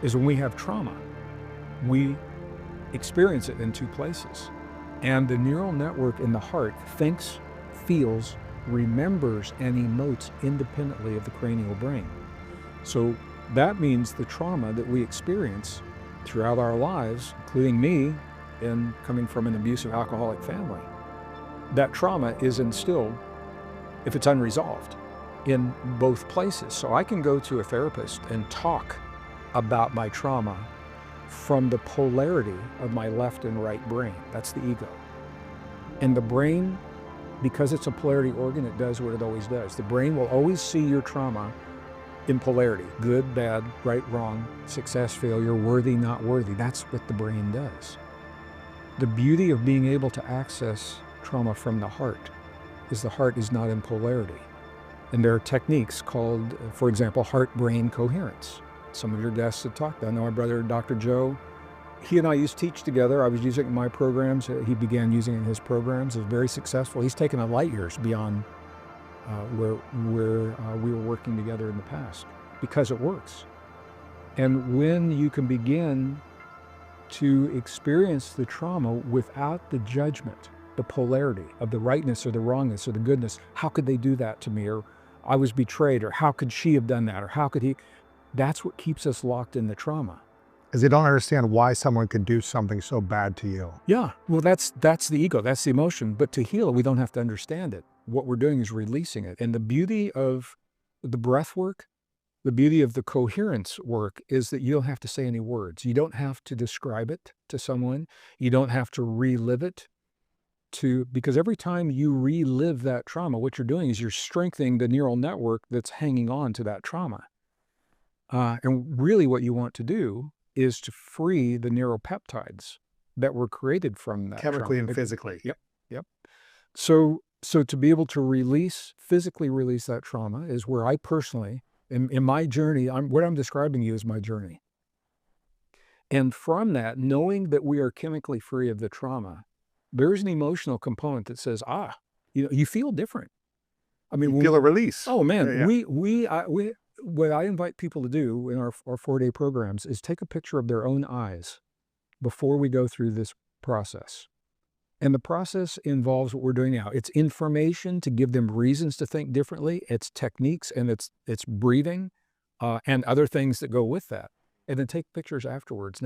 is when we have trauma, we experience it in two places. And the neural network in the heart thinks, feels, remembers, and emotes independently of the cranial brain. So that means the trauma that we experience throughout our lives, including me, in coming from an abusive alcoholic family, that trauma is instilled, if it's unresolved, in both places. So I can go to a therapist and talk about my trauma from the polarity of my left and right brain. That's the ego. And the brain, because it's a polarity organ, it does what it always does. The brain will always see your trauma in polarity: good, bad, right, wrong, success, failure, worthy, not worthy. That's what the brain does. The beauty of being able to access trauma from the heart is the heart is not in polarity. And there are techniques called, for example, heart-brain coherence. Some of your guests have talked. I know my brother, Dr. Joe, he and I used to teach together. I was using it in my programs. He began using it in his programs. It was very successful. He's taken it light years beyond where we were working together in the past, because it works. And when you can begin to experience the trauma without the judgment, the polarity of the rightness or the wrongness or the goodness, how could they do that to me? Or I was betrayed, or how could she have done that? Or how could he? That's what keeps us locked in the trauma. Because they don't understand why someone could do something so bad to you. Yeah, well, that's the ego, that's the emotion. But to heal, we don't have to understand it. What we're doing is releasing it. And the beauty of the breath work, the beauty of the coherence work, is that you don't have to say any words. You don't have to describe it to someone. You don't have to relive it. Because every time you relive that trauma, what you're doing is you're strengthening the neural network that's hanging on to that trauma. And really what you want to do is to free the neuropeptides that were created from that Chemically trauma. and physically. Yep. So to be able to physically release that trauma is where I personally, in my journey, what I'm describing to you is my journey. And from that, knowing that we are chemically free of the trauma, there's an emotional component that says, you feel different. I mean, You feel a release. Oh man, Yeah. what I invite people to do in our 4-day programs is take a picture of their own eyes before we go through this process. And the process involves what we're doing now. It's information to give them reasons to think differently. It's techniques, and it's breathing and other things that go with that. And then take pictures afterwards. Now,